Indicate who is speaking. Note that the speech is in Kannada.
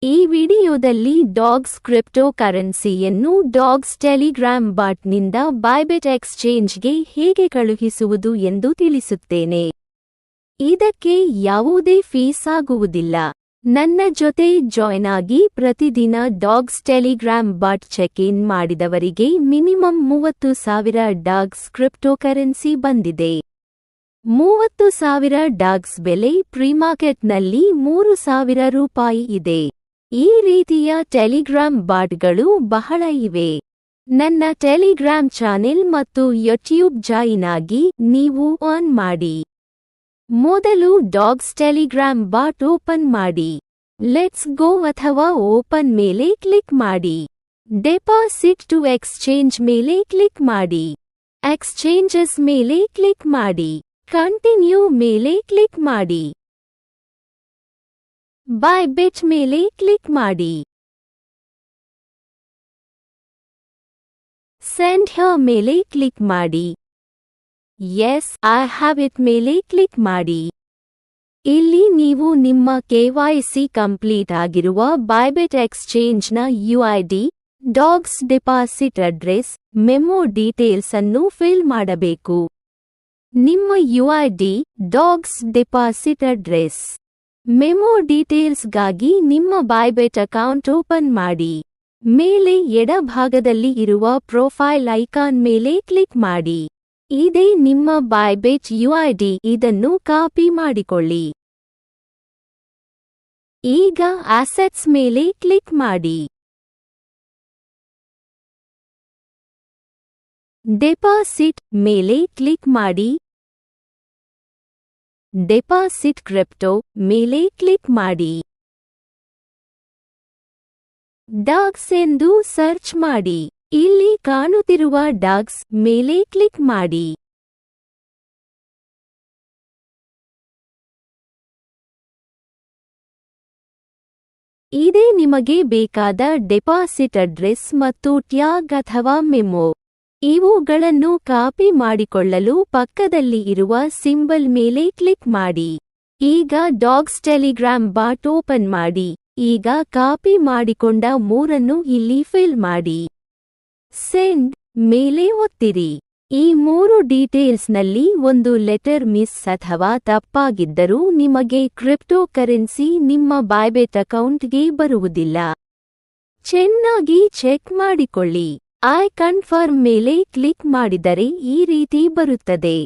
Speaker 1: ಈ ವಿಡಿಯೋದಲ್ಲಿ ಡಾಗ್ಸ್ ಕ್ರಿಪ್ಟೋಕರೆನ್ಸಿಯನ್ನು ಡಾಗ್ಸ್ ಟೆಲಿಗ್ರಾಮ್ ಬಾಟ್ನಿಂದ ಬೈಬಿಟ್ ಎಕ್ಸ್ಚೇಂಜ್ಗೆ ಹೇಗೆ ಕಳುಹಿಸುವುದು ಎಂದು ತಿಳಿಸುತ್ತೇನೆ. ಇದಕ್ಕೆ ಯಾವುದೇ ಫೀಸ್ ಆಗುವುದಿಲ್ಲ. ನನ್ನ ಜೊತೆ ಜಾಯ್ನ್ ಆಗಿ ಪ್ರತಿದಿನ dogs Telegram bot check in ಮಾಡಿದವರಿಗೆ ಮಿನಿಮಮ್ 30,000 ಡಾಗ್ಸ್ ಕ್ರಿಪ್ಟೋಕರೆನ್ಸಿ ಬಂದಿದೆ. 30,000 ಡಾಗ್ಸ್ ಬೆಲೆ ಪ್ರಿಮಾರ್ಕೆಟ್ನಲ್ಲಿ ₹3,000 ಇದೆ. ಈ ರೀತಿಯ ಟೆಲಿಗ್ರಾಮ್ ಬಾಟ್ಗಳು ಬಹಳ ಇವೆ. ನನ್ನ ಟೆಲಿಗ್ರಾಮ್ ಚಾನೆಲ್ ಮತ್ತು ಯೂಟ್ಯೂಬ್ ಜಾಯಿನ್ ಆಗಿ ನೀವು ಅರ್ನ್ ಮಾಡಿ. ಮೊದಲು ಡಾಗ್ಸ್ ಟೆಲಿಗ್ರಾಮ್ ಬಾಟ್ ಓಪನ್ ಮಾಡಿ. ಲೆಟ್ಸ್ ಗೋ ಅಥವಾ ಓಪನ್ ಮೇಲೆ ಕ್ಲಿಕ್ ಮಾಡಿ. ಡೆಪಾಸಿಟ್ ಟು ಎಕ್ಸ್ಚೇಂಜ್ ಮೇಲೆ ಕ್ಲಿಕ್ ಮಾಡಿ. ಎಕ್ಸ್ಚೇಂಜಸ್ ಮೇಲೆ ಕ್ಲಿಕ್ ಮಾಡಿ. ಕಂಟಿನ್ಯೂ ಮೇಲೆ ಕ್ಲಿಕ್ ಮಾಡಿ. ಬೈಬಿಟ್ ಮೇಲೆ ಕ್ಲಿಕ್ ಮಾಡಿ. ಸೆಂಡ್ ಹಿಯರ್ ಮೇಲೆ ಕ್ಲಿಕ್ ಮಾಡಿ. ಯೆಸ್ ಐ ಹ್ಯಾವ್ ಇಟ್ ಮೇಲೆ ಕ್ಲಿಕ್ ಮಾಡಿ. ಇಲ್ಲಿ ನೀವು ನಿಮ್ಮ KYC ಕಂಪ್ಲೀಟ್ ಆಗಿರುವ Bybit ಎಕ್ಸ್ಚೇಂಜ್ನ UID, dogs deposit address, memo details ಅನ್ನು ಫಿಲ್ ಮಾಡಬೇಕು. ನಿಮ್ಮ UID, dogs deposit address, memo ಡೀಟೇಲ್ಸ್ಗಾಗಿ ನಿಮ್ಮ ಬೈಬಿಟ್ ಅಕೌಂಟ್ ಓಪನ್ ಮಾಡಿ. ಮೇಲೆ ಎಡಭಾಗದಲ್ಲಿ ಇರುವ ಪ್ರೊಫೈಲ್ ಐಕಾನ್ ಮೇಲೆ ಕ್ಲಿಕ್ ಮಾಡಿ. ಇದೇ ನಿಮ್ಮ ಬೈಬಿಟ್ UID. ಇದನ್ನು ಕಾಪಿ ಮಾಡಿಕೊಳ್ಳಿ. ಈಗ ಅಸೆಟ್ಸ್ ಮೇಲೆ ಕ್ಲಿಕ್ ಮಾಡಿ. ಡೆಪಾಸಿಟ್ ಮೇಲೆ ಕ್ಲಿಕ್ ಮಾಡಿ. ಡೆಪಾಸಿಟ್ ಕ್ರಿಪ್ಟೋ ಮೇಲೆ ಕ್ಲಿಕ್ ಮಾಡಿ. ಡಾಗ್ಸ್ ಎಂದು ಸರ್ಚ್ ಮಾಡಿ. ಇಲ್ಲಿ ಕಾಣುತ್ತಿರುವ ಡಾಗ್ಸ್ ಮೇಲೆ ಕ್ಲಿಕ್ ಮಾಡಿ. ಇದೇ ನಿಮಗೆ ಬೇಕಾದ ಡೆಪಾಸಿಟ್ ಅಡ್ರೆಸ್ ಮತ್ತು ಟ್ಯಾಗ್ ಅಥವಾ ಮೆಮೊ. ಇವುಗಳನ್ನು ಕಾಪಿ ಮಾಡಿಕೊಳ್ಳಲು ಪಕ್ಕದಲ್ಲಿ ಇರುವ ಸಿಂಬಲ್ ಮೇಲೆ ಕ್ಲಿಕ್ ಮಾಡಿ. ಈಗ ಡಾಗ್ಸ್ ಟೆಲಿಗ್ರಾಮ್ ಬಾಟ್ ಓಪನ್ ಮಾಡಿ. ಈಗ ಕಾಪಿ ಮಾಡಿಕೊಂಡ 3 ಇಲ್ಲಿ ಫಿಲ್ ಮಾಡಿ. ಸೆಂಡ್ ಮೇಲೆ ಒತ್ತಿರಿ. ಈ 3 ಡೀಟೇಲ್ಸ್ನಲ್ಲಿ ಒಂದು ಲೆಟರ್ ಮಿಸ್ ಅಥವಾ ತಪ್ಪಾಗಿದ್ದರೂ ನಿಮಗೆ ಕ್ರಿಪ್ಟೋಕರೆನ್ಸಿ ನಿಮ್ಮ ಬೈಬಿಟ್ ಅಕೌಂಟ್ಗೆ ಬರುವುದಿಲ್ಲ. ಚೆನ್ನಾಗಿ ಚೆಕ್ ಮಾಡಿಕೊಳ್ಳಿ. ಐ ಕನ್ಫರ್ಮ್ ಮೇಲೆ ಕ್ಲಿಕ್ ಮಾಡಿದರೆ ಈ ರೀತಿ ಬರುತ್ತದೆ.